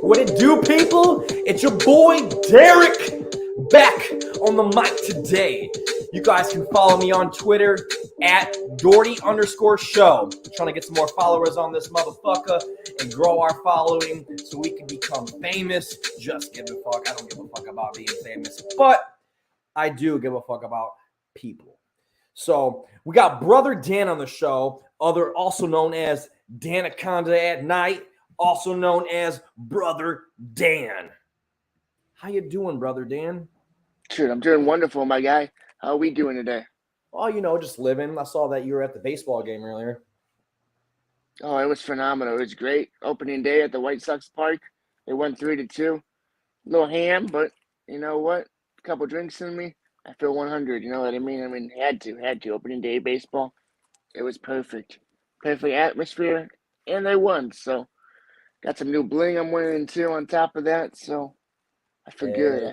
What it do, people? It's your boy Derek back on the mic today. You guys can follow me on Twitter at Dougherty_show. I'm trying to get some more followers on this motherfucker and grow our following so we can become famous. Just give a fuck. I don't give a fuck about being famous, but I do give a fuck about people. So we got Brother Dan on the show, also known as Danaconda at Night, also known as Brother Dan. How you doing, Brother Dan? Dude, I'm doing wonderful, my guy. How are we doing today? Oh, just living. I saw that you were at the baseball game earlier. Oh, it was phenomenal. It was great. Opening day at the White Sox Park. They won 3-2. A little ham, but you know what? A couple drinks in me. I feel 100. You know what I mean? Had to. Opening day baseball. It was perfect. Perfect atmosphere. And they won. So, got some new bling I'm wearing too on top of that. So, I feel good.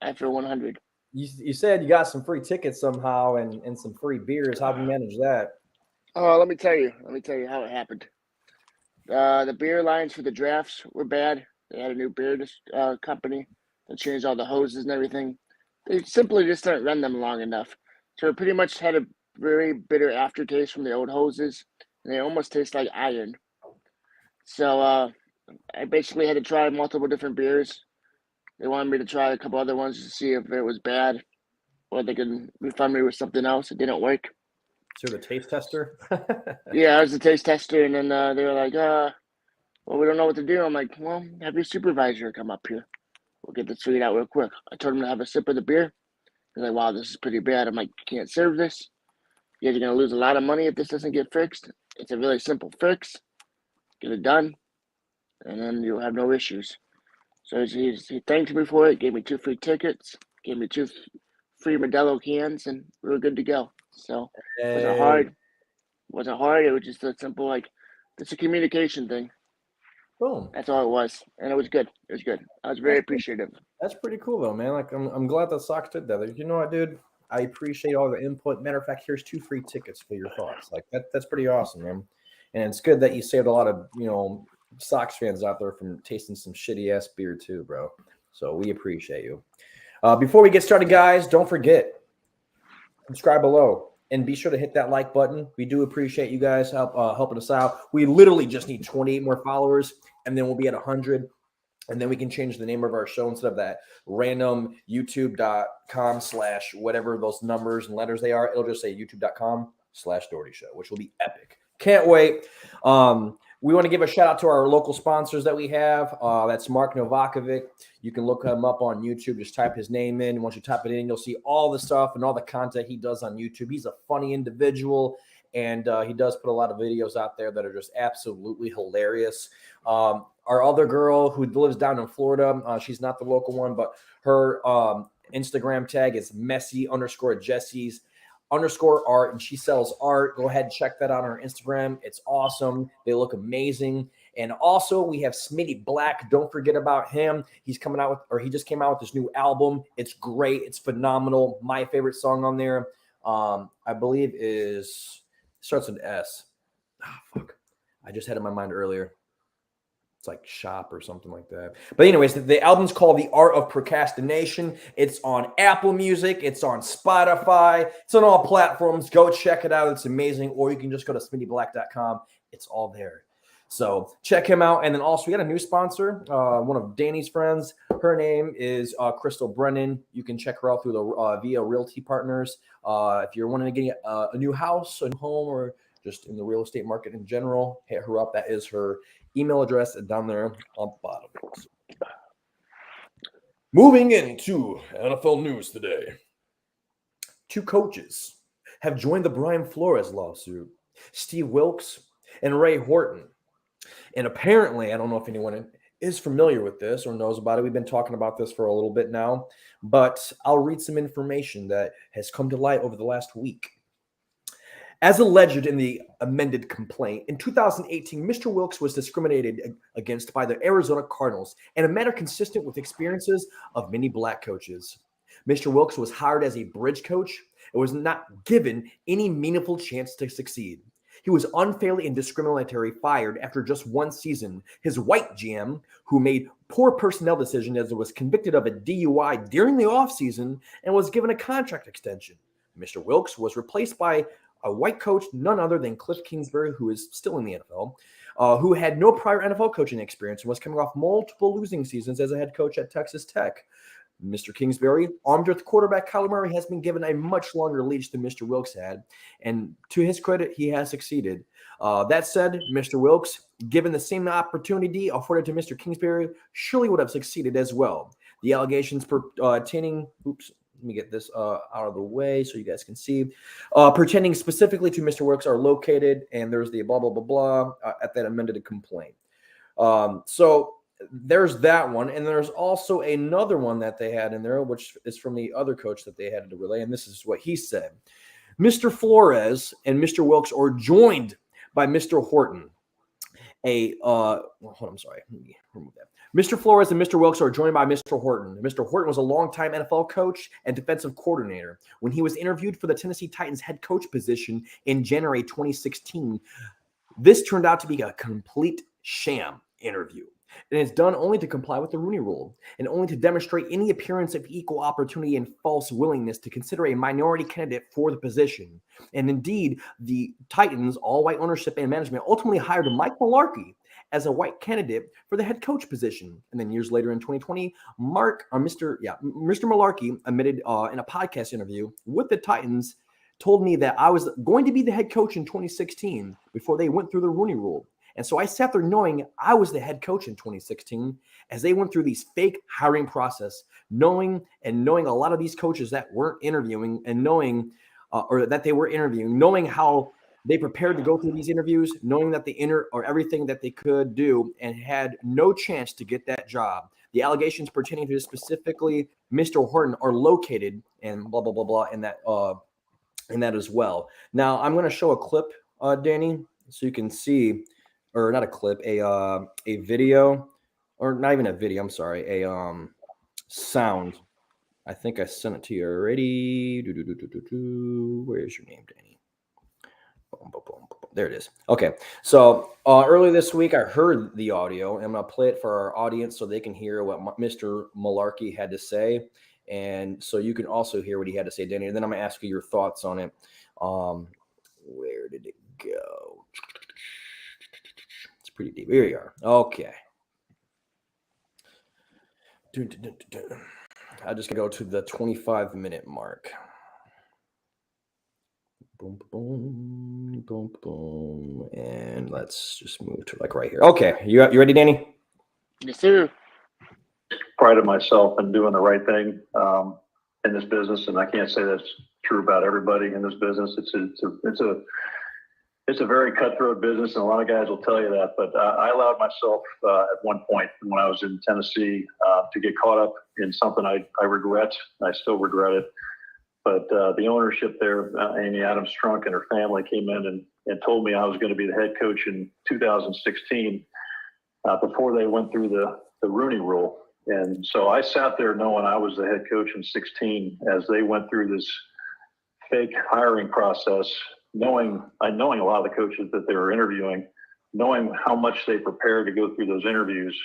I feel 100. You said you got some free tickets somehow and some free beers. How'd you manage that? Oh, let me tell you how it happened. The beer lines for the drafts were bad. They had a new beer company that changed all the hoses and everything. They simply just didn't run them long enough. So it pretty much had a very bitter aftertaste from the old hoses, and they almost taste like iron. So I basically had to try multiple different beers. They wanted me to try a couple other ones to see if it was bad, or they could refund me with something else. It didn't work. So the taste tester? Yeah, I was the taste tester, and then they were like, well, we don't know what to do. I'm like, well, have your supervisor come up here. We'll get this figured out real quick. I told him to have a sip of the beer. They're like, wow, this is pretty bad. I'm like, you can't serve this. You guys are going to lose a lot of money if this doesn't get fixed. It's a really simple fix. Get it done, and then you'll have no issues. So he thanked me for it, gave me 2 free tickets, gave me 2 free Modelo cans, and we were good to go. So it wasn't hard. It was just a simple, it's a communication thing. Boom. That's all it was. And it was good. I was very appreciative. That's pretty cool, though, man. Like, I'm glad the Sox did that. You know what, dude? I appreciate all the input. Matter of fact, here's 2 free tickets for your thoughts. Like, that's pretty awesome, man. And it's good that you saved a lot of, Sox fans out there from tasting some shitty-ass beer, too, bro. So we appreciate you. Before we get started, guys, don't forget, subscribe below. And be sure to hit that like button. We do appreciate you guys helping us out. We literally just need 28 more followers, and then we'll be at 100. And then we can change the name of our show instead of that random youtube.com/whatever those numbers and letters they are. It'll just say youtube.com/Dougherty Show, which will be epic. Can't wait. We want to give a shout out to our local sponsors that we have. That's Mark Novakovic. You can look him up on YouTube. Just type his name in. Once you type it in, you'll see all the stuff and all the content he does on YouTube. He's a funny individual, and he does put a lot of videos out there that are just absolutely hilarious. Our other girl who lives down in Florida, she's not the local one, but her Instagram tag is messy_Jessie's_art, and she sells art. Go ahead and check that out on her Instagram. It's awesome. They look amazing. And also we have Smitty Black. Don't forget about him. He just came out with this new album. It's great. It's phenomenal. My favorite song on there, I believe starts with S. Oh, fuck. I just had it in my mind earlier. It's like Shop or something like that. But anyways, the album's called The Art of Procrastination. It's on Apple Music. It's on Spotify. It's on all platforms. Go check it out. It's amazing. Or you can just go to smittyblack.com. It's all there. So check him out. And then also we got a new sponsor, one of Danny's friends. Her name is Crystal Brennan. You can check her out through the via Realty Partners. If you're wanting to get a new house, a new home, or just in the real estate market in general, hit her up. That is her email address down there on the bottom. Moving into NFL news today. 2 coaches have joined the Brian Flores lawsuit. Steve Wilks and Ray Horton. And apparently, I don't know if anyone is familiar with this or knows about it. We've been talking about this for a little bit now, but I'll read some information that has come to light over the last week. As alleged in the amended complaint, in 2018, Mr. Wilks was discriminated against by the Arizona Cardinals in a manner consistent with experiences of many black coaches. Mr. Wilks was hired as a bridge coach and was not given any meaningful chance to succeed. He was unfairly and discriminatory fired after just one season. His white GM, who made poor personnel decisions as it was convicted of a DUI during the offseason and was given a contract extension. Mr. Wilks was replaced by a white coach, none other than Cliff Kingsbury, who is still in the NFL, who had no prior NFL coaching experience and was coming off multiple losing seasons as a head coach at Texas Tech. Mr. Kingsbury, armed with quarterback Kyler Murray, has been given a much longer leash than Mr. Wilks had, and to his credit, he has succeeded. That said, Mr. Wilks, given the same opportunity afforded to Mr. Kingsbury, surely would have succeeded as well. The allegations pertaining let me get this out of the way so you guys can see. Pertaining specifically to Mr. Wilks are located, and there's the blah, blah, blah, blah at that amended complaint. So there's that one. And there's also another one that they had in there, which is from the other coach that they had to relay. And this is what he said. Mr. Flores and Mr. Wilks are joined by Mr. Horton. Hold on, I'm sorry. Let me remove that. Mr. Flores and Mr. Wilks are joined by Mr. Horton. Mr. Horton was a longtime NFL coach and defensive coordinator. When he was interviewed for the Tennessee Titans head coach position in January 2016, this turned out to be a complete sham interview. And it's done only to comply with the Rooney Rule and only to demonstrate any appearance of equal opportunity and false willingness to consider a minority candidate for the position. And indeed, the Titans, all-white ownership and management, ultimately hired Mike Mularkey as a white candidate for the head coach position. And then years later in 2020, Mr. Mularkey admitted in a podcast interview with the Titans, told me that I was going to be the head coach in 2016 before they went through the Rooney Rule. And so I sat there knowing I was the head coach in 2016 as they went through these fake hiring process, knowing a lot of these coaches that weren't interviewing and knowing how they prepared to go through these interviews, knowing that they everything that they could do and had no chance to get that job. The allegations pertaining to specifically Mr. Horton are located and blah, blah, blah, blah, in that as well. Now I'm going to show a clip, Danny, so you can see, or not a clip, a video, or not even a video, I'm sorry, a sound. I think I sent it to you already. Where's your name, Danny? Boom, boom, boom, boom. There it is. Okay, so earlier this week, I heard the audio, and I'm going to play it for our audience so they can hear what Mr. Mularkey had to say, and so you can also hear what he had to say, Danny, and then I'm going to ask you your thoughts on it. Where did it go? Pretty deep. Here we are. Okay. I just go to the 25-minute mark. Boom, boom, boom, boom. And let's just move to like right here. Okay. You ready, Danny? Yes, sir. Prided myself in doing the right thing in this business, and I can't say that's true about everybody in this business. It's a very cutthroat business, and a lot of guys will tell you that. But I allowed myself at one point when I was in Tennessee to get caught up in something I regret. I still regret it. But the ownership there, Amy Adams Strunk and her family, came in and told me I was going to be the head coach in 2016 before they went through the Rooney Rule. And so I sat there knowing I was the head coach in 16 as they went through this fake hiring process, knowing a lot of the coaches that they were interviewing, knowing how much they prepared to go through those interviews,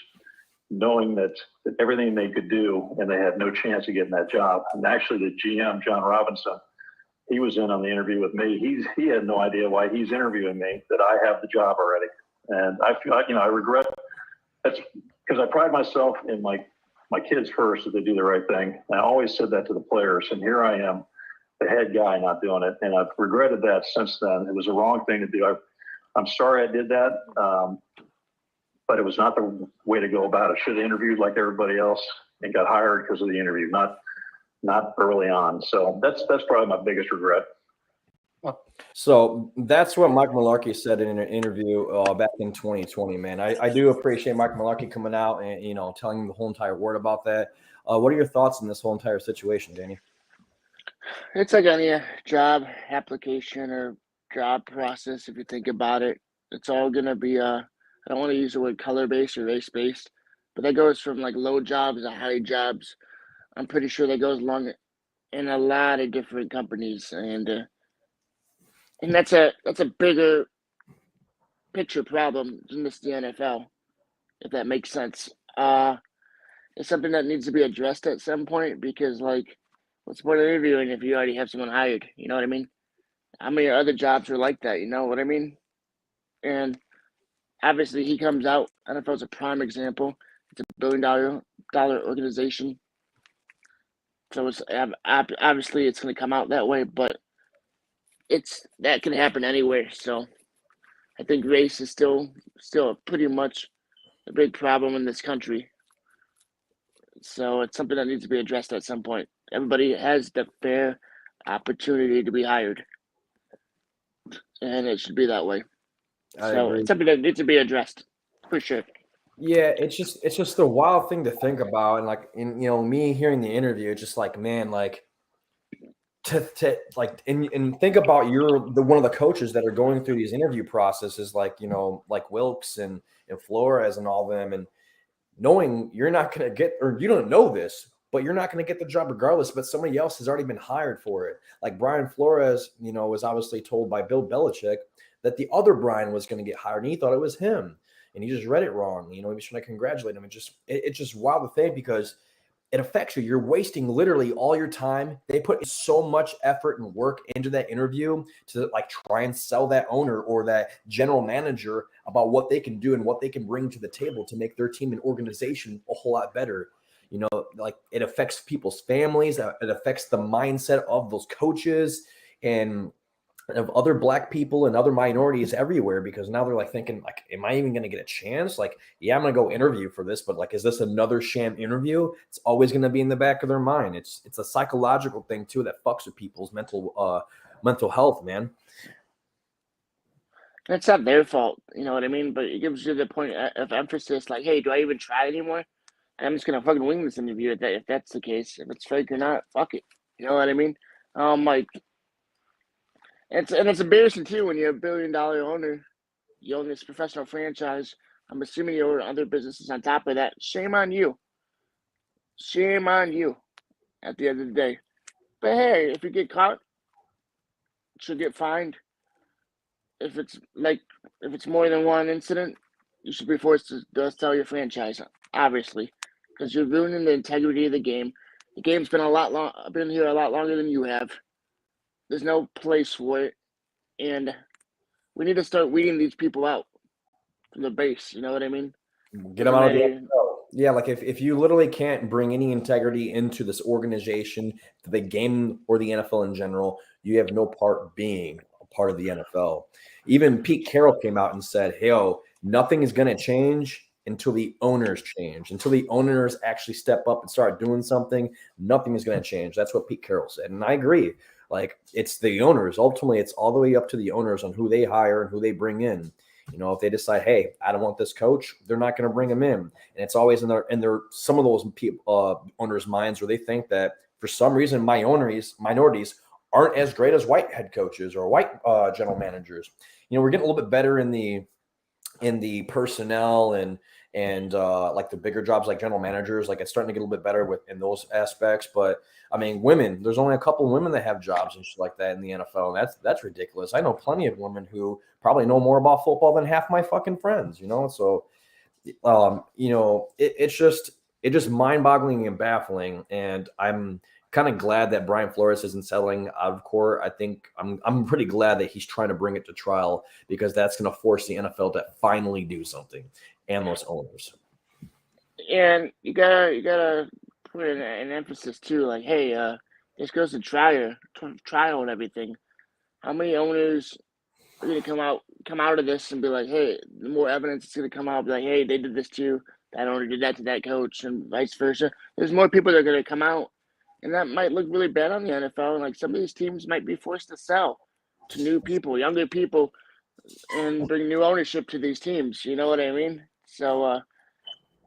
knowing that everything they could do and they had no chance of getting that job. And actually the GM, John Robinson, he was in on the interview with me. He had no idea why he's interviewing me, that I have the job already. And I feel like, I regret that's because I pride myself in my kids first, that they do the right thing. And I always said that to the players, and here I am, the head guy, not doing it. And I've regretted that since then. It was a wrong thing to do. I'm sorry I did that. But it was not the way to go about it. Should have interviewed like everybody else and got hired because of the interview, not early on. So that's probably my biggest regret. So that's what Mike Mularkey said in an interview back in 2020, man. I do appreciate Mike Mularkey coming out and, telling the whole entire word about that. What are your thoughts on this whole entire situation, Danny? It's like any job application or job process. If you think about it, it's all going to be, I don't want to use the word color-based or race-based, but that goes from like low jobs to high jobs. I'm pretty sure that goes along in a lot of different companies. And that's a bigger picture problem in this the NFL, if that makes sense. It's something that needs to be addressed at some point because, like, what's the point of interviewing if you already have someone hired? You know what I mean? How many other jobs are like that? You know what I mean? And obviously, he comes out. NFL's a prime example. It's a $1 billion organization, so it's obviously it's going to come out that way. But that can happen anywhere. So I think race is still pretty much a big problem in this country. So it's something that needs to be addressed at some point. Everybody has the fair opportunity to be hired, and it should be that way. I So agree. it's something that needs to be addressed for sure. Yeah, it's just a wild thing to think about, and like, me hearing the interview, it's just like, man, like to like, and think about one of the coaches that are going through these interview processes, like like Wilks and Flores and all them, and knowing you're not going to get, or you don't know this, but you're not going to get the job regardless. But somebody else has already been hired for it. Like Brian Flores, was obviously told by Bill Belichick that the other Brian was going to get hired, and he thought it was him, and he just read it wrong. He was trying to congratulate him. It's just wild to think because it affects you. You're wasting literally all your time. They put so much effort and work into that interview to like try and sell that owner or that general manager about what they can do and what they can bring to the table to make their team and organization a whole lot better. Like it affects people's families. It affects the mindset of those coaches and of other black people and other minorities everywhere, because now they're like thinking like, am I even going to get a chance? Like, yeah, I'm going to go interview for this, but like, is this another sham interview? It's always going to be in the back of their mind. It's a psychological thing too that fucks with people's mental health, man. It's not their fault, you know what I mean? But it gives you the point of emphasis, like, hey, do I even try anymore? And I'm just gonna fucking wing this interview if that's the case. If it's fake or not, fuck it. You know what I mean? Like it's embarrassing too when you're a $1 billion owner, you own this professional franchise. I'm assuming you own other businesses on top of that. Shame on you. Shame on you at the end of the day. But hey, if you get caught, you should get fined. If it's more than one incident, you should be forced to sell your franchise, obviously, because you're ruining the integrity of the game. The game's been here a lot longer than you have. There's no place for it, and we need to start weeding these people out from the base. You know what I mean? Get them out of the NFL. Yeah, like if you literally can't bring any integrity into this organization, to the game or the NFL in general, you have no part being a part of the NFL. Even Pete Carroll came out and said, "Hey, nothing is going to change until the owners change. Until the owners actually step up and start doing something, nothing is going to change." That's what Pete Carroll said, and I agree. Like, it's the owners. Ultimately, it's all the way up to the owners on who they hire and who they bring in. If they decide, hey, I don't want this coach, they're not going to bring him in. And it's always in their some of those owners' minds where they think that for some reason minorities aren't as great as white head coaches or white general managers. We're getting a little bit better in the personnel and like the bigger jobs like general managers. Like, it's starting to get a little bit better in those aspects. But I mean, women, there's only a couple of women that have jobs and shit like that in the NFL. And that's ridiculous. I know plenty of women who probably know more about football than half my fucking friends, So, it's just mind-boggling and baffling. And I'm kind of glad that Brian Flores isn't settling out of court. I think I'm pretty glad that he's trying to bring it to trial, because that's going to force the NFL to finally do something, and those owners. And you gotta put an emphasis too, like, hey, this goes to trial and everything. How many owners are gonna come out of this and be like, hey, the more evidence is gonna come out, be like, hey, they did this too. That owner did that to that coach, and vice versa. There's more people that are gonna come out, and that might look really bad on the NFL. And like, some of these teams might be forced to sell to new people, younger people, and bring new ownership to these teams. You know what I mean? So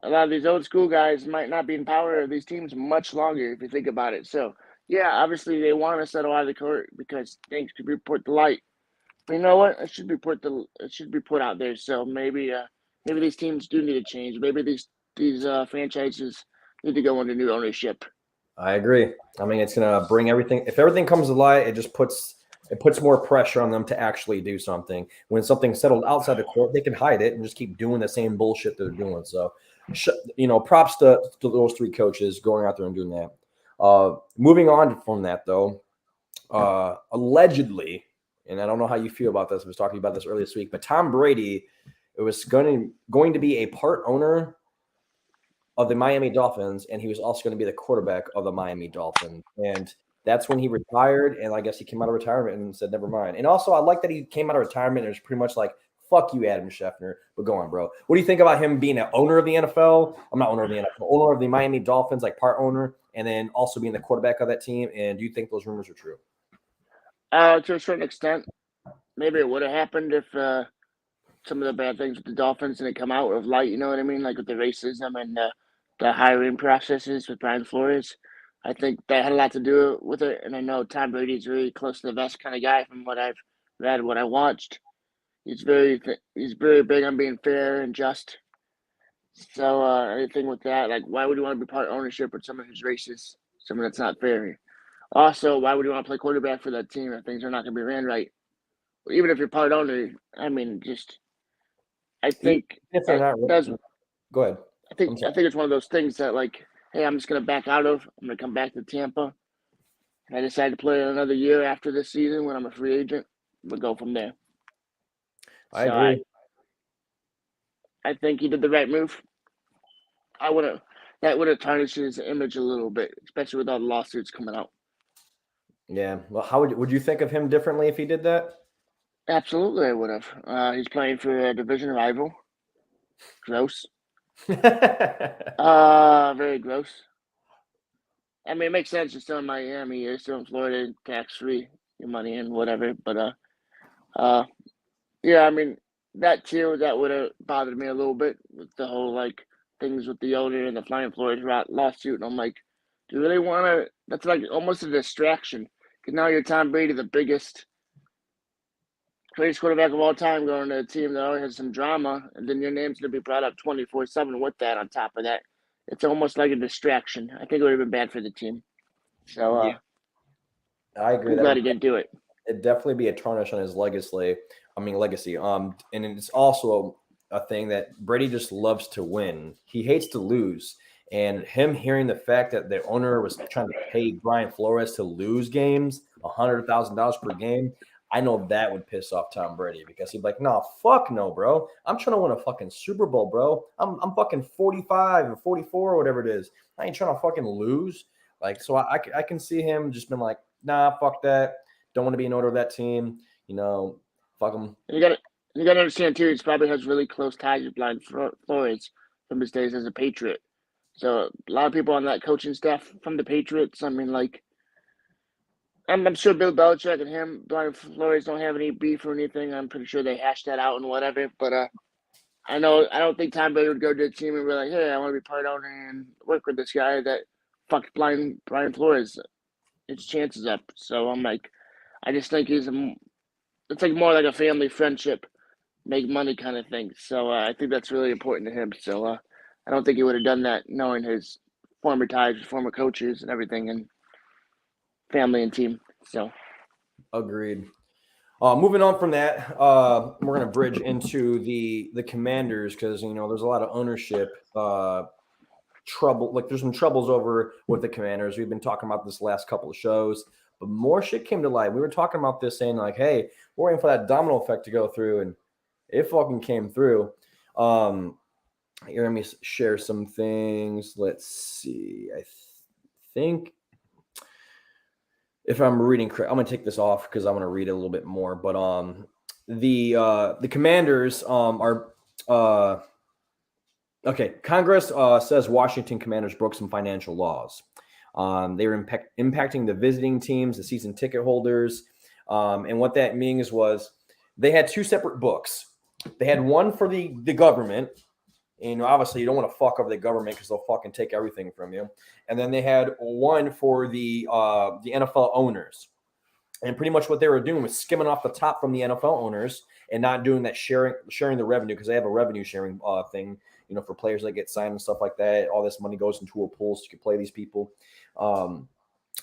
a lot of these old school guys might not be in power of these teams much longer if you think about it. So yeah, obviously they want to settle out of the court because things could be put to light. But you know what? It should be put out there. So maybe these teams do need to change. Maybe these franchises need to go under new ownership. I agree. I mean, it's going to bring everything. If everything comes to light, it just puts it puts more pressure on them to actually do something. When something's settled outside the court, they can hide it and just keep doing the same bullshit they're doing. So, props to those 3 coaches going out there and doing that. Moving on from that, though, allegedly, and I don't know how you feel about this. I was talking about this earlier this week, but Tom Brady, it was going to be a part owner of the Miami Dolphins, and he was also going to be the quarterback of the Miami Dolphins. And that's when he retired, and I guess he came out of retirement and said, never mind. And also, I like that he came out of retirement and it was pretty much like, fuck you, Adam Schefter. But go on, bro. What do you think about him being an owner of the NFL? I'm not owner of the NFL, owner of the Miami Dolphins, like part owner, and then also being the quarterback of that team. And do you think those rumors are true? To a certain extent, maybe it would have happened if some of the bad things with the Dolphins didn't come out of light. You know what I mean? Like with the racism and the hiring processes with Brian Flores. I think that had a lot to do with it. And I know Tom Brady's really close to the vest kind of guy from what I've read, what I watched. He's very big on being fair and just. So anything with that, like why would you want to be part of ownership with someone who's racist, someone that's not fair? Also, why would you want to play quarterback for that team if things are not going to be ran right? Even if you're part owner, I mean, I think if they're not, go ahead. I think it's one of those things that like, hey, I'm just going to back out of. I'm going to come back to Tampa. And I decide to play another year after this season when I'm a free agent. We'll go from there. I agree. I think he did the right move. That would have tarnished his image a little bit, especially with all the lawsuits coming out. Yeah. Well, how would you think of him differently if he did that? Absolutely, I would have. He's playing for a division rival. Gross. Very gross. I mean, it makes sense. You're still in Miami. You're still in Florida, tax-free, your money and whatever. But, yeah, I mean, that too, that would have bothered me a little bit with the whole, like, things with the owner and the Flying Flores lawsuit. And I'm like, do you really want to – that's like almost a distraction. Because now you're Tom Brady, the greatest quarterback of all time, going to a team that always has some drama, and then your name's going to be brought up 24/7 with that on top of that. It's almost like a distraction. I think it would have been bad for the team. So yeah, I agree. I'm glad he didn't do it. It'd definitely be a tarnish on his legacy. And it's also a thing that Brady just loves to win. He hates to lose. And him hearing the fact that the owner was trying to pay Brian Flores to lose games, $100,000 per game, I know that would piss off Tom Brady because he'd be like, no, fuck no, bro. I'm trying to win a fucking Super Bowl, bro. I'm fucking 45 or 44 or whatever it is. I ain't trying to fucking lose. Like, so I can see him just being like, nah, fuck that. Don't want to be an owner of that team. Fuck him. You got to understand, too, he probably has really close ties with Brian Flores from his days as a Patriot. So a lot of people on that coaching staff from the Patriots, I mean, like, I'm sure Bill Belichick and him, Brian Flores, don't have any beef or anything. I'm pretty sure they hashed that out and whatever. But I don't think Tom Brady would go to a team and be like, hey, I want to be part owner and work with this guy that fucked Brian Flores. His chances up. So I'm like, I just think it's like more like a family friendship, make money kind of thing. So I think that's really important to him. So I don't think he would have done that knowing his former ties with former coaches and everything and family and team. So agreed. Moving on from that, we're going to bridge into the Commanders because, there's a lot of ownership trouble. Like there's some troubles over with the Commanders. We've been talking about this last couple of shows, but more shit came to light. We were talking about this saying like, hey, we're waiting for that domino effect to go through, and it fucking came through. Here, let me share some things. Let's see. I think if I'm reading correct, I'm going to take this off because I want to read it a little bit more. But the Commanders are okay. Congress says Washington Commanders broke some financial laws. They were impacting the visiting teams, the season ticket holders. And what that means was they had 2 separate books. They had one for the government. And obviously, you don't want to fuck over the government because they'll fucking take everything from you. And then they had one for the NFL owners. And pretty much what they were doing was skimming off the top from the NFL owners and not doing that sharing the revenue because they have a revenue sharing thing, for players that get signed and stuff like that. All this money goes into a pool so you can play these people.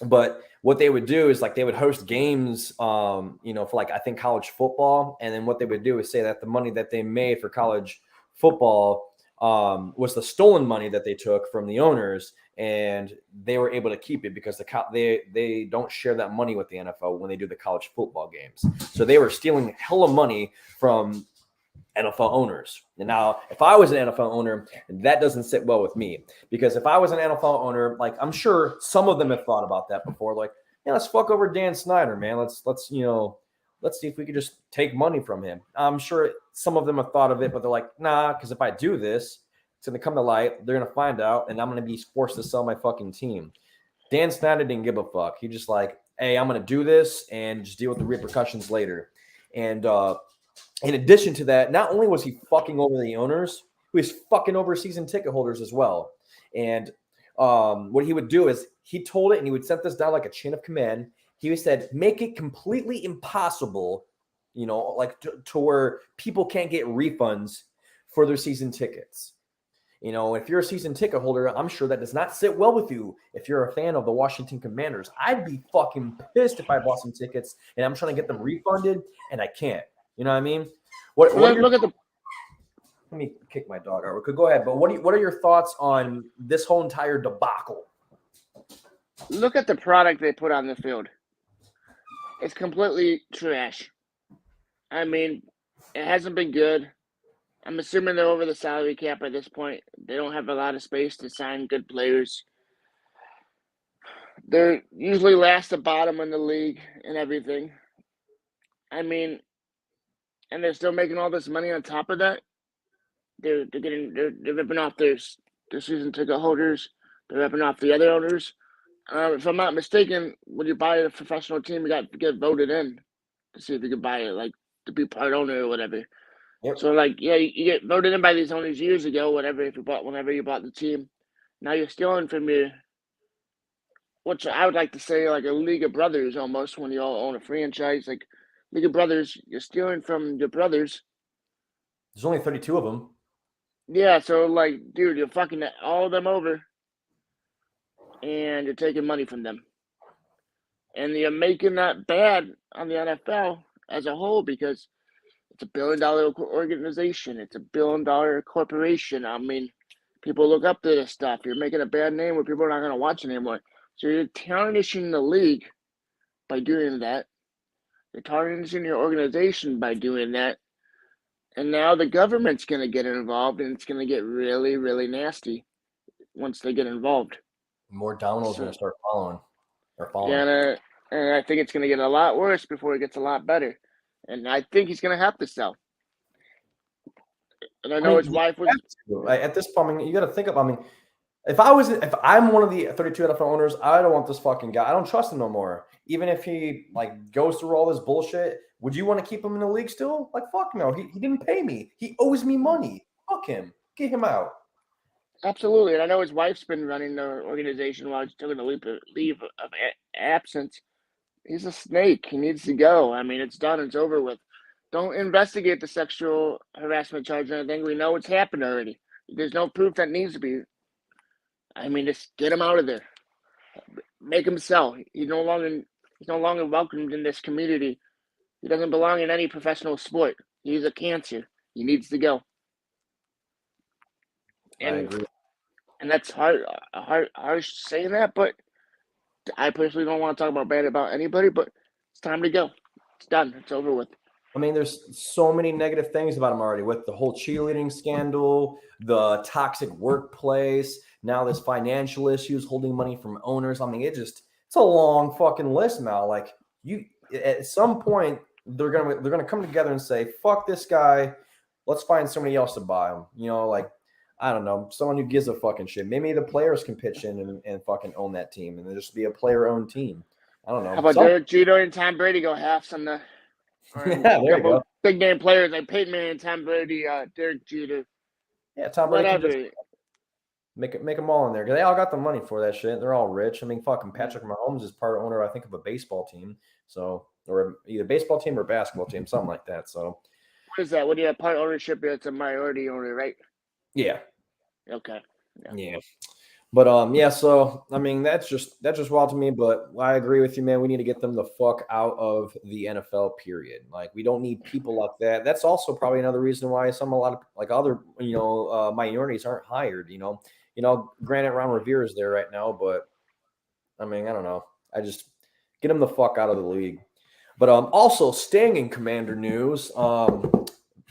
But what they would do is like they would host games, for like I think college football, and then what they would do is say that the money that they made for college football was the stolen money that they took from the owners, and they were able to keep it because they don't share that money with the NFL when they do the college football games. So they were stealing hella money from NFL owners. And now, if I was an NFL owner, that doesn't sit well with me, because if I was an NFL owner, like I'm sure some of them have thought about that before. Like, yeah, let's fuck over Dan Snyder, man. Let's see if we could just take money from him. I'm sure some of them have thought of it, but they're like, nah, because if I do this, it's gonna come to light. They're gonna find out, and I'm gonna be forced to sell my fucking team. Dan Snyder didn't give a fuck. He just like, hey, I'm gonna do this and just deal with the repercussions later. And in addition to that, not only was he fucking over the owners, he was fucking over season ticket holders as well. And what he would do is he told it, and he would set this down like a chain of command. He said, make it completely impossible, like to where people can't get refunds for their season tickets. If you're a season ticket holder, I'm sure that does not sit well with you. If you're a fan of the Washington Commanders, I'd be fucking pissed if I bought some tickets and I'm trying to get them refunded and I can't. You know what I mean? Let me kick my dog out. Go ahead. But what are your thoughts on this whole entire debacle? Look at the product they put on the field. It's completely trash. I mean, it hasn't been good. I'm assuming they're over the salary cap at this point. They don't have a lot of space to sign good players. They're usually last to bottom in the league and everything. I mean, and they're still making all this money on top of that. They're ripping off their season ticket holders. They're ripping off the other owners. If I'm not mistaken, when you buy a professional team, you got to get voted in to see if you can buy it, like to be part owner or whatever. Yep. So, like, yeah, you get voted in by these owners years ago, whatever. Whenever you bought the team, now you're stealing from which I would like to say, like a League of Brothers almost. When you all own a franchise, like League of Brothers, you're stealing from your brothers. There's only 32 of them. Yeah, so like, dude, you're fucking all of them over, and you're taking money from them, and you're making that bad on the NFL as a whole because it's a $1 billion organization. It's a $1 billion corporation. I mean, people look up to this stuff. You're making a bad name where people are not going to watch anymore. So you're tarnishing the league by doing that. You're tarnishing your organization by doing that. And now the government's going to get involved, and it's going to get really, really nasty once they get involved. More dominoes are going to start following. Yeah, and I think it's going to get a lot worse before it gets a lot better. And I think he's going to have to sell. And I know his wife was at this point. You got to think of. If I'm one of the 32 NFL owners, I don't want this fucking guy. I don't trust him no more. Even if he like goes through all this bullshit, would you want to keep him in the league still? Like, fuck no. He didn't pay me. He owes me money. Fuck him. Get him out. Absolutely. And I know his wife's been running the organization while he's taking a leave of absence. He's a snake. He needs to go. I mean, it's done. It's over with. Don't investigate the sexual harassment charge or anything. We know it's happened already. There's no proof that needs to be. I mean, just get him out of there. Make him sell. He's no longer welcomed in this community. He doesn't belong in any professional sport. He's a cancer. He needs to go. And, I agree. And that's harsh saying that, but I personally don't want to talk bad about anybody, but it's time to go. It's done. It's over with. I mean, there's so many negative things about him already with the whole cheerleading scandal, the toxic workplace. Now there's financial issues, holding money from owners. I mean, it's a long fucking list now. Like at some point, they're gonna come together and say, "Fuck this guy. Let's find somebody else to buy him." Like I don't know, someone who gives a fucking shit. Maybe the players can pitch in and fucking own that team, and there just be a player-owned team. I don't know. How about Derek Jeter and Tom Brady go halves on the? Yeah, there you go. Big name players like Peyton Manning, Tom Brady, Derek Jeter. Yeah, Tom Brady. Whatever. Make them all in there because they all got the money for that shit. They're all rich. I mean, fucking Patrick Mahomes is part owner, I think, of a baseball team. So, or either baseball team or basketball team, something like that. So, what is that? When you have part ownership, it's a minority owner, right? Yeah. Okay. Yeah. But yeah, so I mean that's just wild to me. But I agree with you, man. We need to get them the fuck out of the NFL. Period. Like we don't need people like that. That's also probably another reason why a lot of like other minorities aren't hired. Granted, Ron Revere is there right now, but I mean I don't know. I just get him the fuck out of the league. But also staying in Commander news,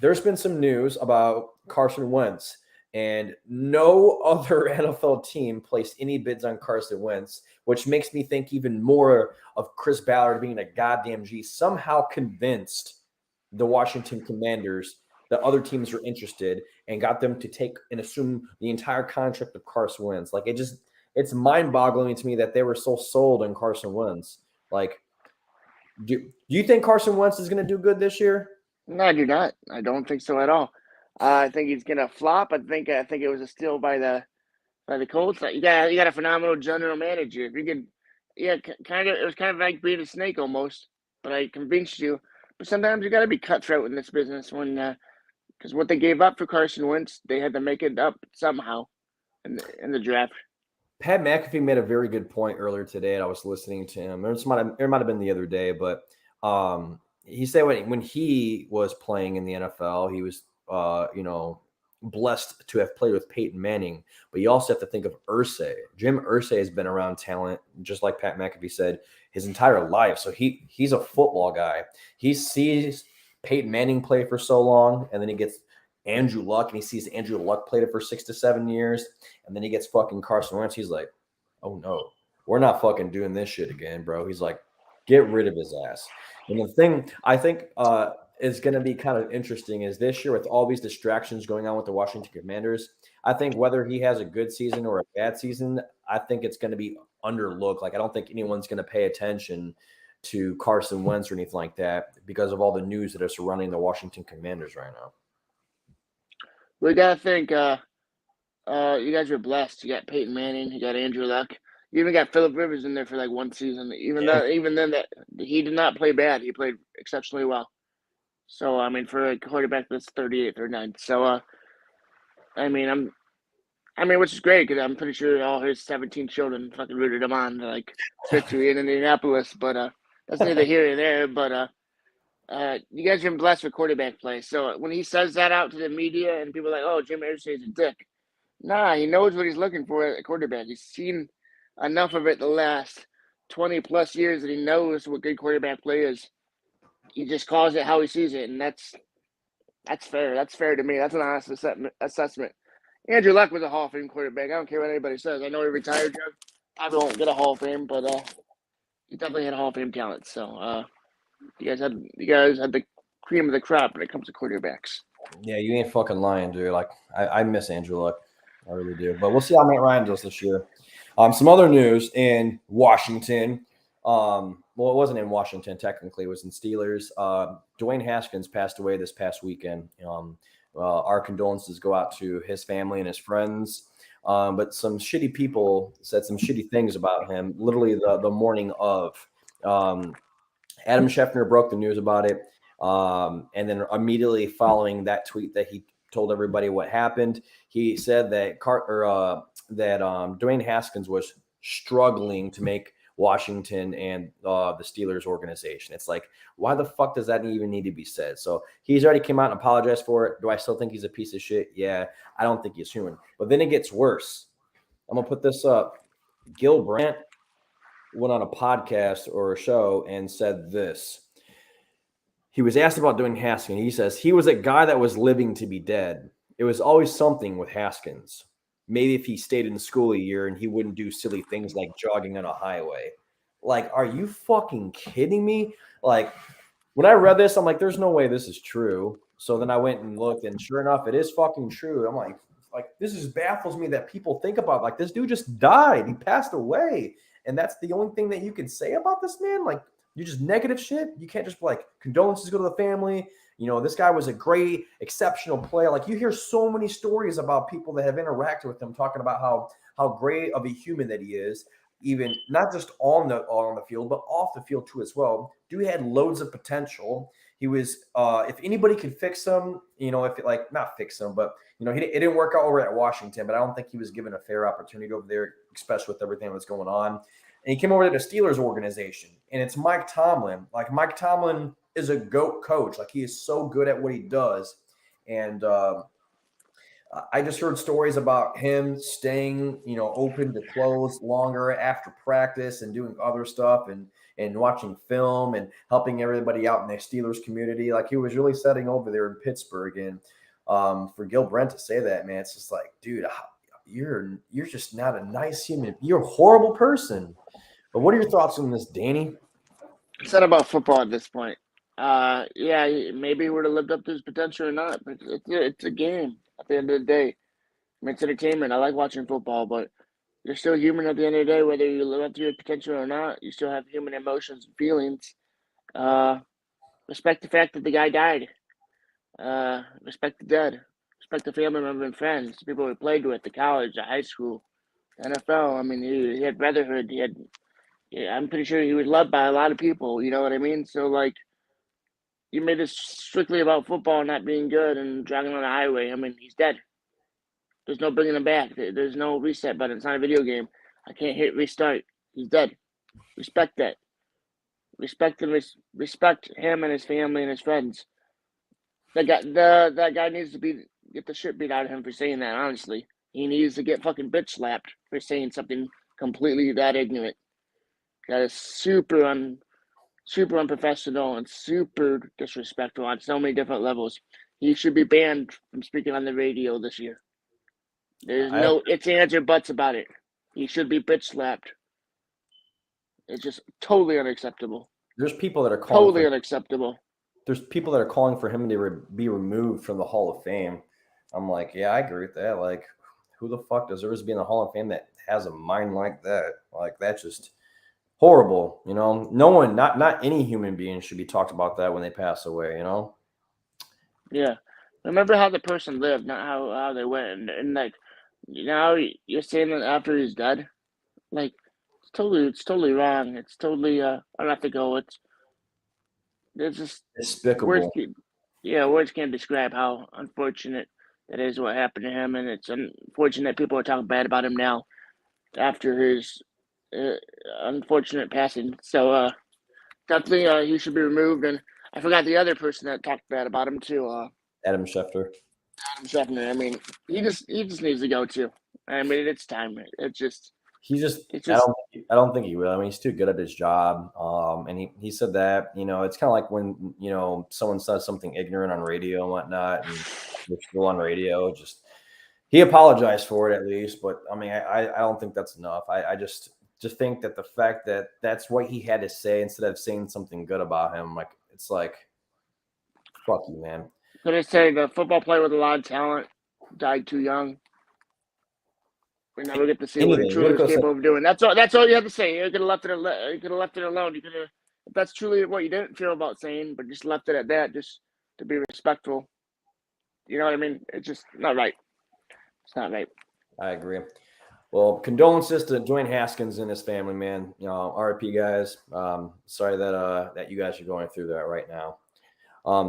there's been some news about Carson Wentz, and no other NFL team placed any bids on Carson Wentz, which makes me think even more of Chris Ballard being a goddamn G, somehow convinced the Washington Commanders that other teams are interested and got them to take and assume the entire contract of Carson Wentz. Like it's mind-boggling to me that they were so sold on Carson Wentz. Like, do you think Carson Wentz is going to do good this year? No, I do not. I don't think so at all. I think he's gonna flop. I think it was a steal by the Colts. You got a phenomenal general manager. If you could, kind of it was kind of like being a snake almost. But I convinced you. But sometimes you got to be cutthroat in this business when because what they gave up for Carson Wentz, they had to make it up somehow in the draft. Pat McAfee made a very good point earlier today, and I was listening to him. It might have been the other day, but he said when he was playing in the NFL, he was blessed to have played with Peyton Manning. But you also have to think of Irsay. Jim Irsay has been around talent, just like Pat McAfee said, his entire life. So he's a football guy. He sees Peyton Manning play for so long, and then he gets Andrew Luck, and he sees Andrew Luck played it for 6 to 7 years, and then he gets fucking Carson Wentz. He's like, oh no, we're not fucking doing this shit again, bro. He's like, get rid of his ass. And the thing I think is going to be kind of interesting is this year with all these distractions going on with the Washington Commanders, I think whether he has a good season or a bad season, I think it's going to be underlooked. Like, I don't think anyone's going to pay attention to Carson Wentz or anything like that because of all the news that are surrounding the Washington Commanders right now. We gotta think. You guys are blessed. You got Peyton Manning. You got Andrew Luck. You even got Phillip Rivers in there for like one season. Even then, that he did not play bad. He played exceptionally well. So I mean, for a quarterback that's 38, 39. So which is great because I'm pretty sure all his 17 children fucking rooted him on to like victory in Indianapolis. But that's neither here nor there. But you guys have been blessed with quarterback play. So when he says that out to the media and people are like, oh, Jim Irsay is a dick. Nah, he knows what he's looking for at a quarterback. He's seen enough of it the last 20 plus years that he knows what good quarterback play is. He just calls it how he sees it, and that's fair. That's fair to me. That's an honest assessment. Andrew Luck was a Hall of Fame quarterback. I don't care what anybody says. I know he retired. Probably won't get a Hall of Fame, but he definitely had Hall of Fame talent. So you guys had the cream of the crop when it comes to quarterbacks. Yeah, you ain't fucking lying, dude. Like I miss Andrew Luck. I really do. But we'll see how Matt Ryan does this year. Some other news in Washington. Well, it wasn't in Washington, technically. It was in Steelers. Dwayne Haskins passed away this past weekend. Our condolences go out to his family and his friends. But some shitty people said some shitty things about him, literally the morning of. Adam Schefter broke the news about it. And then immediately following that tweet that he told everybody what happened, he said that Dwayne Haskins was struggling to make Washington and the Steelers organization. It's like, why the fuck does that even need to be said? So he's already came out and apologized for it. Do I still think he's a piece of shit? Yeah, I don't think he's human. But then it gets worse. I'm going to put this up. Gil Brandt went on a podcast or a show and said this. He was asked about Dwayne Haskins. He says, he was a guy that was living to be dead. It was always something with Haskins. Maybe if he stayed in school a year and he wouldn't do silly things like jogging on a highway. Like, are you fucking kidding me? Like, when I read this, I'm like, there's no way this is true. So then I went and looked, and sure enough, it is fucking true. I'm like this just baffles me that people think about, like, this dude just died. He passed away. And that's the only thing that you can say about this man? Like, you just negative shit? You can't just like, condolences go to the family. You know, this guy was a great, exceptional player. Like, you hear so many stories about people that have interacted with him talking about how great of a human that he is, even not just on the field, but off the field too as well. Dude had loads of potential. He was, if anybody could fix him, if like not fix him, but it didn't work out over at Washington. But I don't think he was given a fair opportunity over there, especially with everything that's going on. And he came over to the Steelers organization, and it's Mike Tomlin. Like Mike Tomlin is a GOAT coach. Like he is so good at what he does, and I just heard stories about him staying, open to close longer after practice and doing other stuff and watching film and helping everybody out in the Steelers community. Like he was really setting over there in Pittsburgh. And for Gil Brandt to say that, man, it's just like, dude, you're just not a nice human. You're a horrible person. But what are your thoughts on this, Danny? It's not about football at this point. Yeah, maybe he would have lived up to his potential or not, but it's a game at the end of the day. I mean, it's entertainment. I like watching football, but you're still human at the end of the day, whether you live up to your potential or not. You still have human emotions and feelings. Respect the fact that the guy died. Respect the dead. Respect the family member and friends, the people he played with, the college, the high school, the NFL. I mean, he had brotherhood. I'm pretty sure he was loved by a lot of people. You know what I mean? So, like, you made this strictly about football not being good and dragging on the highway. I mean, he's dead. There's no bringing him back. There's no reset button. It's not a video game. I can't hit restart. He's dead. Respect that. Respect him and his family and his friends. That guy needs to get the shit beat out of him for saying that, honestly. He needs to get fucking bitch slapped for saying something completely that ignorant. That is super unprofessional and super disrespectful on so many different levels. He should be banned from speaking on the radio this year. There's no ifs, ands, or buts about it. He should be bitch slapped. It's just totally unacceptable. There's people that are calling unacceptable. There's people that are calling for him to be removed from the Hall of Fame. I'm like, yeah, I agree with that. Like, who the fuck deserves to be in the Hall of Fame that has a mind like that? Like, that's just horrible. No one, not any human being should be talked about that when they pass away. Yeah, remember how the person lived, not how they went, and like, you're saying that after he's dead, like, it's totally wrong. It's totally unethical. It's just despicable. Words can't describe how unfortunate that is what happened to him, and it's unfortunate people are talking bad about him now after his unfortunate passing. So definitely he should be removed. And I forgot the other person that talked bad about him too. Adam Schefter. I mean, he just needs to go too. I mean, it's time. I don't think he will. I mean, he's too good at his job. And he said that, it's kind of like when, someone says something ignorant on radio and whatnot, and they're still on radio. He apologized for it at least, but I mean, I don't think that's enough. I just think that the fact that that's what he had to say instead of saying something good about him, like, it's like, fuck you, man. Could I say the football player with a lot of talent died too young? We never get to see what he truly was capable of doing. That's all you have to say. You could have left it alone. You could have, if that's truly what you didn't feel about saying, but just left it at that, just to be respectful. You know what I mean? It's just not right. It's not right. I agree. Well, condolences to Dwayne Haskins and his family, man. RIP guys. Sorry that you guys are going through that right now.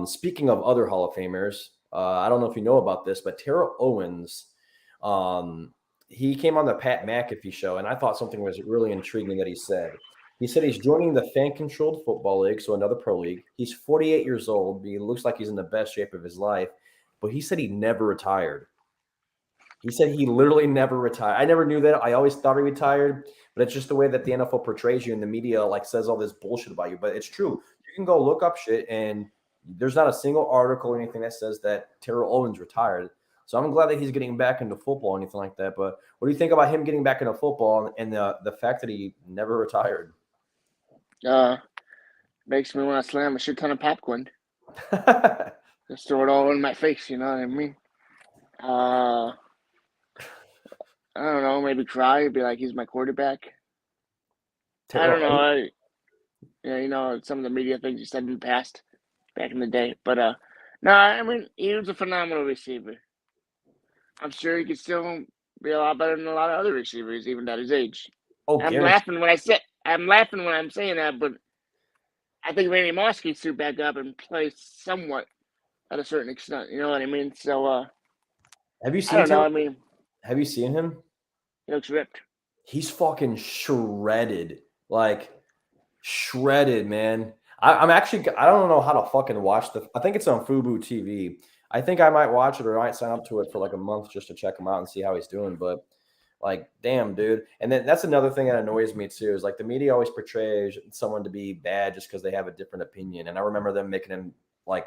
Speaking of other Hall of Famers, I don't know if you know about this, but Terrell Owens, he came on the Pat McAfee show, and I thought something was really intriguing that he said. He said he's joining the fan-controlled football league, so another pro league. He's 48 years old. He looks like he's in the best shape of his life, but he said he never retired. He said he literally never retired. I never knew that. I always thought he retired, but it's just the way that the NFL portrays you and the media like says all this bullshit about you. But it's true. You can go look up shit, and there's not a single article or anything that says that Terrell Owens retired. So I'm glad that he's getting back into football or anything like that. But what do you think about him getting back into football and the fact that he never retired? Makes me want to slam a shit ton of popcorn. Just throw it all in my face, you know what I mean? I don't know, maybe cry, be like, he's my quarterback. I don't know. Some of the media things you said in the past, back in the day. But, no, I mean, he was a phenomenal receiver. I'm sure he could still be a lot better than a lot of other receivers, even at his age. I'm laughing when I'm saying that, but I think Randy Moss can suit back up and play somewhat at a certain extent. You know what I mean? So Have you I seen don't know. Taylor? I mean, Have you seen him? he looks ripped. He's fucking shredded. Like shredded, man. I'm actually I don't know how to fucking watch I think it's on Fubo TV. I think I might watch it or I might sign up to it for like a month just to check him out and see how he's doing. But like, damn, dude. And then that's another thing that annoys me too, is like the media always portrays someone to be bad just because they have a different opinion. And I remember them making him like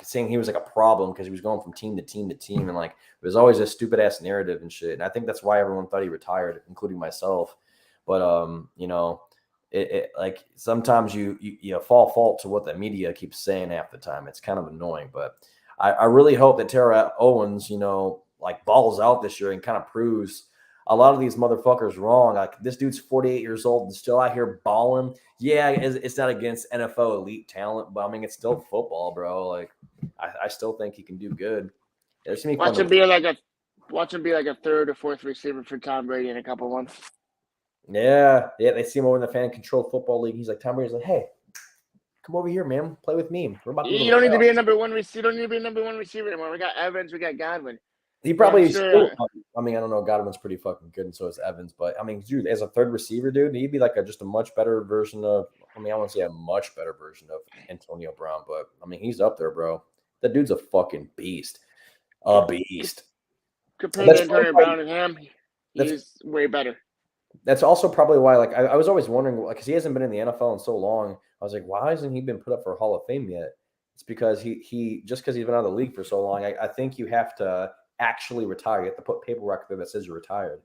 saying he was like a problem because he was going from team to team to team. And like it was always a stupid ass narrative and shit. And I think that's why everyone thought he retired, including myself. But you know, it like sometimes you fall fault to what the media keeps saying half the time. It's kind of annoying, but I really hope that Tara Owens, you know, like balls out this year and kind of proves a lot of these motherfuckers wrong. Like this dude's 48 years old and still out here balling. Yeah, it's not against NFL elite talent, but I mean it's still football, bro. Like I still think he can do good. It's gonna be Watch fun him be like a third or fourth receiver for Tom Brady in a couple months. Yeah, they see him over in the fan controlled football league. He's like, Tom Brady's like, hey, come over here, man. Play with me. We're about to You don't need to be a number one receiver. You don't need to be a number one receiver anymore. We got Evans. We got Godwin. He probably sure. still, I mean, I don't know. Godwin's pretty fucking good, and so is Evans. But I mean, dude, as a third receiver, dude, he'd be like just a much better version of. I mean, I want to say a much better version of Antonio Brown, but I mean, he's up there, bro. That dude's a fucking beast. A beast. Compared to Antonio Brown and him, he's way better. That's also probably why, like, I was always wondering, because he hasn't been in the NFL in so long. I was like, why hasn't he been put up for Hall of Fame yet? It's because he just because he's been out of the league for so long. I think you have to actually retire. You have to put paperwork there that says you're retired.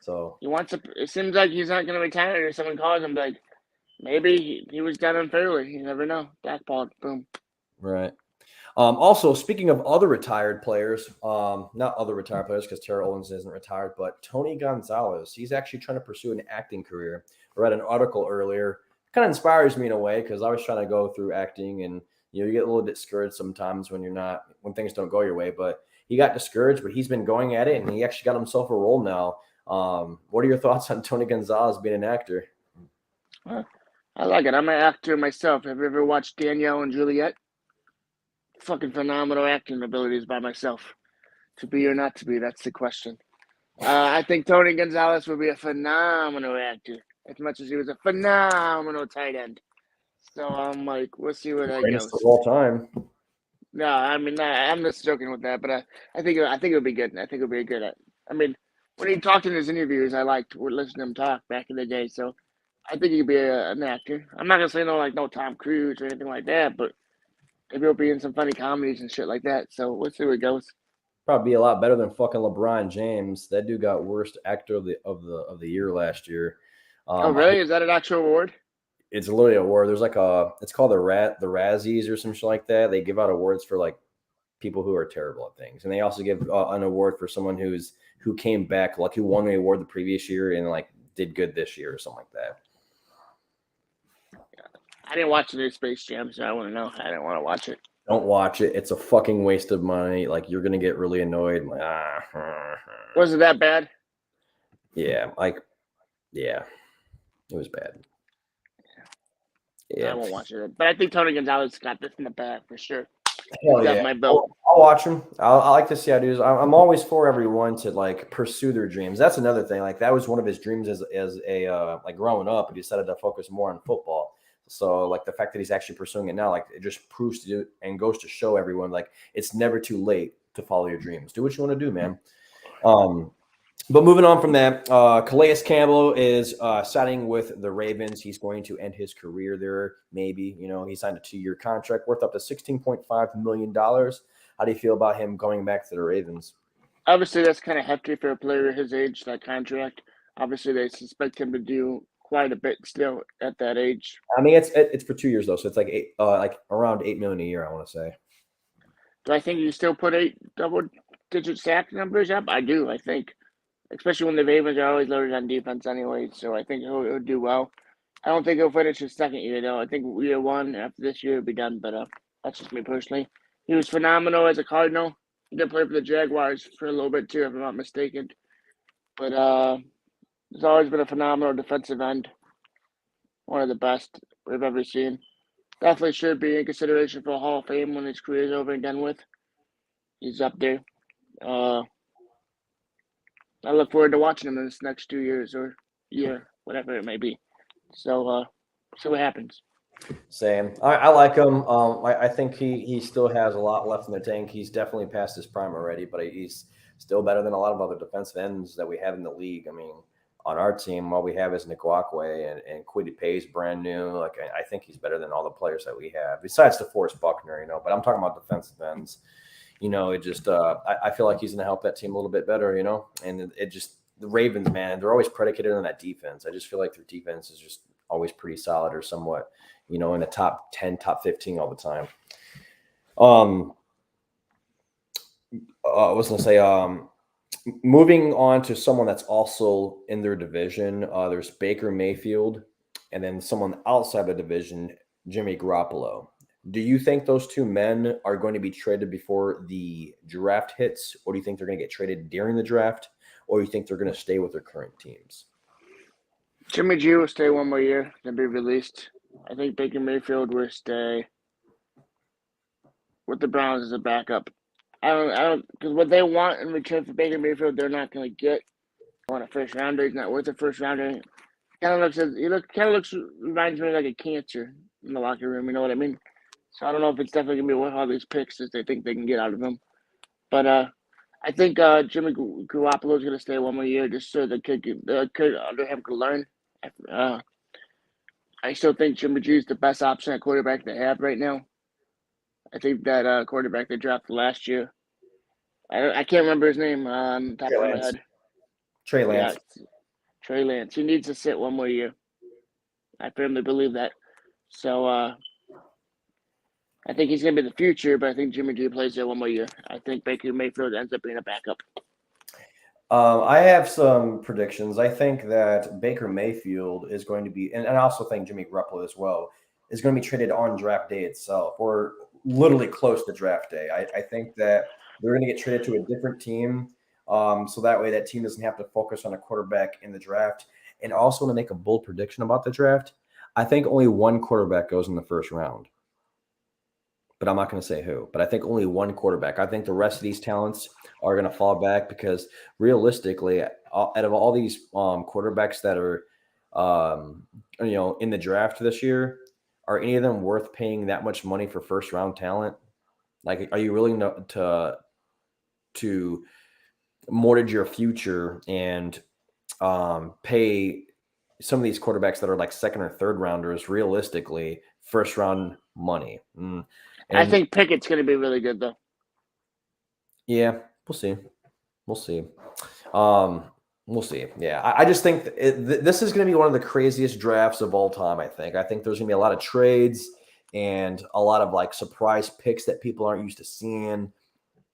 So he wants to. It seems like he's not going to retire. Or someone calls him like, maybe he was done unfairly. You never know. Blackballed. Boom. Right. Also, speaking of other retired players, not other retired players because Terrell Owens isn't retired, but Tony Gonzalez, he's actually trying to pursue an acting career. I read an article earlier. Kind of inspires me in a way because I was trying to go through acting, and you get a little bit discouraged sometimes when things don't go your way. But he got discouraged, but he's been going at it, and he actually got himself a role now. What are your thoughts on Tony Gonzalez being an actor? I like it. I'm an actor myself. Have you ever watched Danielle and Juliet? Fucking phenomenal acting abilities by myself. To be or not to be, that's the question. I think Tony Gonzalez would be a phenomenal actor, as much as he was a phenomenal tight end. So I'm like, we'll see where that goes. Of all time. No, I mean, I'm just joking with that, but I think it would be good. I think it would be good. I mean, when he talked in his interviews, I liked listening to him talk back in the day. So I think he'd be an actor. I'm not gonna say no Tom Cruise or anything like that, but maybe he'll be in some funny comedies and shit like that. So we'll see where it goes. Probably be a lot better than fucking LeBron James. That dude got worst actor of the year last year. Oh, really? Is that an actual award? It's literally an award. There's like it's called the Razzies or some shit like that. They give out awards for like people who are terrible at things, and they also give an award for someone who came back, like who won the award the previous year and like did good this year or something like that. I didn't watch the new Space Jam, so I want to know. I didn't want to watch it. Don't watch it. It's a fucking waste of money. Like you're gonna get really annoyed. Like, Was it that bad? Yeah, it was bad. Yeah, I won't watch it. But I think Tony Gonzalez got this in the bag for sure. Hell yeah. My belt. I'll watch him. I like to see how dudes. I'm always for everyone to like pursue their dreams. That's another thing. Like that was one of his dreams as a like growing up, and he decided to focus more on football. So like the fact that he's actually pursuing it now, like it just proves to do and goes to show everyone like it's never too late to follow your dreams. Do what you want to do, man. But moving on from that, Calais Campbell is signing with the Ravens. He's going to end his career there. Maybe, he signed a 2-year contract worth up to $16.5 million. How do you feel about him going back to the Ravens? Obviously, that's kind of hefty for a player his age, that contract. Obviously, they suspect him to do quite a bit still at that age. I mean, it's for 2 years though, so it's like around $8 million a year. I want to say. Do I think you still put 8 double-digit sack numbers up? I do. I think. Especially when the Ravens are always loaded on defense anyway, so I think he'll do well. I don't think he'll finish his second year, though. I think year one, after this year, he'll be done, but that's just me personally. He was phenomenal as a Cardinal. He did play for the Jaguars for a little bit, too, if I'm not mistaken. But he's always been a phenomenal defensive end. One of the best we've ever seen. Definitely should be in consideration for a Hall of Fame when his career is over and done with. He's up there. I look forward to watching him in this next 2 years or year, whatever it may be. So, see what happens. Same. I like him. I think he still has a lot left in the tank. He's definitely past his prime already, but he's still better than a lot of other defensive ends that we have in the league. I mean, on our team, all we have is Ngakwe and Kwity Paye's brand new. Like, I think he's better than all the players that we have, besides DeForest Buckner, But I'm talking about defensive ends. It just I feel like he's going to help that team a little bit better, And it just the Ravens, man, they're always predicated on that defense. I just feel like their defense is just always pretty solid or somewhat, in the top 10, top 15 all the time. I was going to say, moving on to someone that's also in their division, there's Baker Mayfield, and then someone outside the division, Jimmy Garoppolo. Do you think those two men are going to be traded before the draft hits, or do you think they're going to get traded during the draft, or do you think they're going to stay with their current teams? Jimmy G will stay one more year, then be released. I think Baker Mayfield will stay with the Browns as a backup. I don't, because what they want in return for Baker Mayfield, they're not going to get. They want a first rounder. He's not worth a first rounder. Kind of reminds me like a cancer in the locker room. You know what I mean? So I don't know if it's definitely going to be worth all these picks that they think they can get out of him. But I think Jimmy Garoppolo is going to stay one more year just so the kid under him can learn. I still think Jimmy G is the best option at quarterback they have right now. I think that quarterback they drafted last year, I can't remember his name on the top of my head. Trey Lance. Yeah, Trey Lance. He needs to sit one more year. I firmly believe that. So I think he's going to be the future, but I think Jimmy G plays there one more year. I think Baker Mayfield ends up being a backup. I have some predictions. I think that Baker Mayfield is going to be, and I also think Jimmy Garoppolo as well, is going to be traded on draft day itself, or literally close to draft day. I think that they're going to get traded to a different team, so that way that team doesn't have to focus on a quarterback in the draft. And also to make a bold prediction about the draft, I think only one quarterback goes in the first round. But I'm not going to say who. But I think only one quarterback. I think the rest of these talents are going to fall back because realistically, out of all these quarterbacks that are, in the draft this year, are any of them worth paying that much money for first round talent? Like, are you willing to mortgage your future and pay some of these quarterbacks that are like second or third rounders realistically first round money? I think Pickett's going to be really good, though. Yeah, we'll see. We'll see. Yeah, I just think this is going to be one of the craziest drafts of all time, I think. I think there's going to be a lot of trades and a lot of, like, surprise picks that people aren't used to seeing.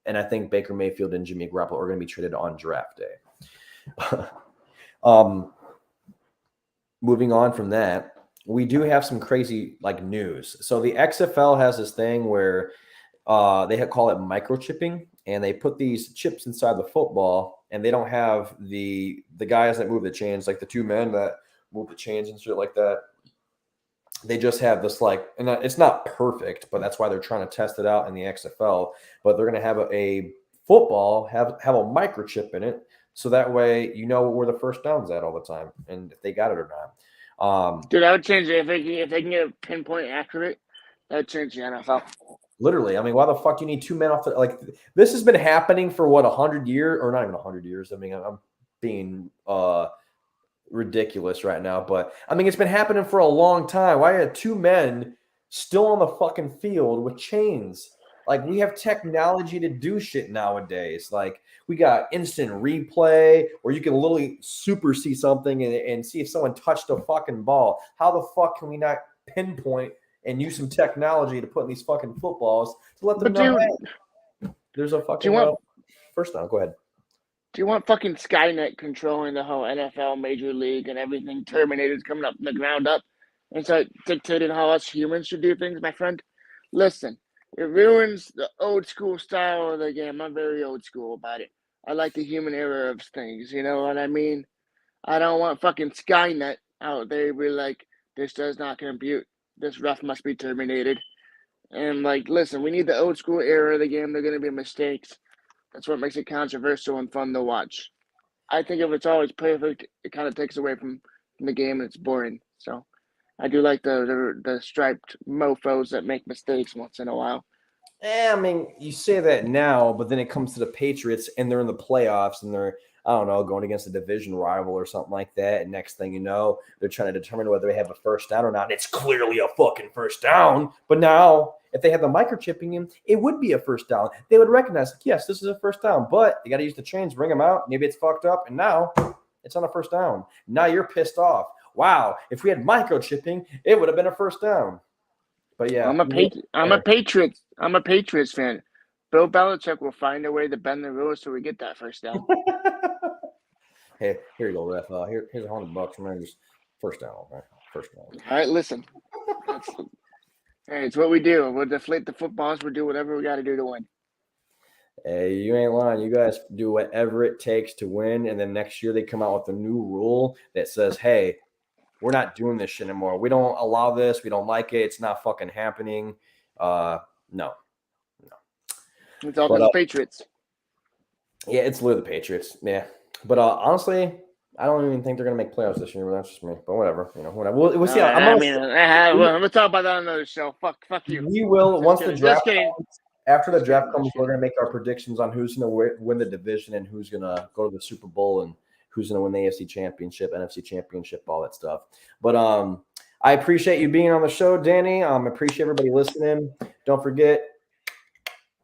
And I think Baker Mayfield and Jimmy Garoppolo are going to be traded on draft day. Moving on from that, we do have some crazy news. So the XFL has this thing where they call it microchipping, and they put these chips inside the football, and they don't have the guys that move the chains, like the two men that move the chains and shit like that. They just have this and it's not perfect, but that's why they're trying to test it out in the XFL. But they're going to have a football have a microchip in it, so that way where the first down's at all the time, and if they got it or not. Dude, I would change it if they can get a pinpoint accurate. That would change the NFL. Literally, I mean, why the fuck do you need two men off the this has been happening for 100 years, or not even 100 years. I mean, I'm being ridiculous right now, but I mean, it's been happening for a long time. Why are two men still on the fucking field with chains? We have technology to do shit nowadays. We got instant replay where you can literally super see something and see if someone touched a fucking ball. How the fuck can we not pinpoint and use some technology to put in these fucking footballs to let them know hey, there's a fucking first down? Go ahead. Do you want fucking Skynet controlling the whole NFL, Major League, and everything? Terminators coming up from the ground up and start dictating how us humans should do things, my friend? Listen. It ruins the old school style of the game. I'm very old school about it. I like the human error of things. You know what I mean? I don't want fucking Skynet out there be like, this does not compute. this ref must be terminated. And, like, listen, we need the old school era of the game. They're going to be mistakes. That's what makes it controversial and fun to watch. I think if it's always perfect, it kind of takes away from the game and it's boring. So I do like the striped mofos that make mistakes once in a while. I mean, you say that now, but then it comes to the Patriots and they're in the playoffs and they're, I don't know, going against a division rival or something like that. And next thing you know, they're trying to determine whether they have a first down or not. And it's clearly a fucking first down. But now, if they had the microchipping in, it would be a first down. They would recognize, yes, this is a first down, but you got to use the chains, bring them out. Maybe it's fucked up. And now it's on a first down. Now you're pissed off. Wow, if we had microchipping, it would have been a first down. But yeah, I'm a Patriots fan. Bill Belichick will find a way to bend the rules so we get that first down. Hey, here you go, ref. Here's $100. Man, just first down, man. First down. All right, listen. Hey, it's what we do. We'll deflate the footballs. We'll do whatever we got to do to win. Hey, you ain't lying. You guys do whatever it takes to win, and then next year they come out with a new rule that says, "Hey, we're not doing this shit anymore. We don't allow this. We don't like it. It's not fucking happening." No. It's all the Patriots. Yeah, it's literally the Patriots. Yeah, but honestly, I don't even think they're gonna make playoffs this year. But that's just me. But whatever, whatever. We'll see. We'll talk about that on another show. Fuck you. We will once the draft comes. After the draft comes, we're gonna make our predictions on who's gonna win the division and who's gonna go to the Super Bowl and who's going to win the AFC Championship, NFC Championship, all that stuff. But I appreciate you being on the show, Danny. I appreciate everybody listening. Don't forget,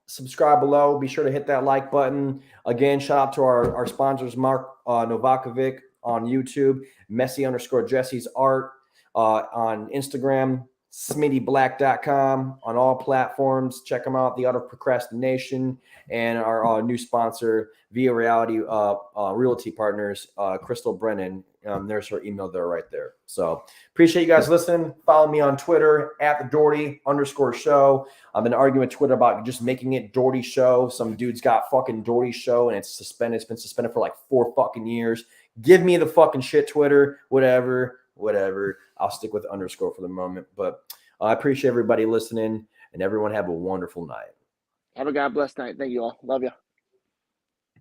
subscribe below. Be sure to hit that like button. Again, shout out to our sponsors, Mark Novakovic on YouTube, Messi_Jesse's art on Instagram, SmittyBlack.com on all platforms. Check them out, The Art of Procrastination, and our new sponsor, Via Reality Realty Partners, Crystal Brennan. There's her email there right there. So appreciate you guys listening. Follow me on Twitter at the Dougherty_show. I've been arguing with Twitter about just making it Dougherty Show. Some dude's got fucking Dougherty Show and it's suspended. It's been suspended for like 4 fucking years. Give me the fucking shit, Twitter, whatever. I'll stick with underscore for the moment. But I appreciate everybody listening, and everyone have a wonderful night. Have a God bless night. Thank you all. Love you.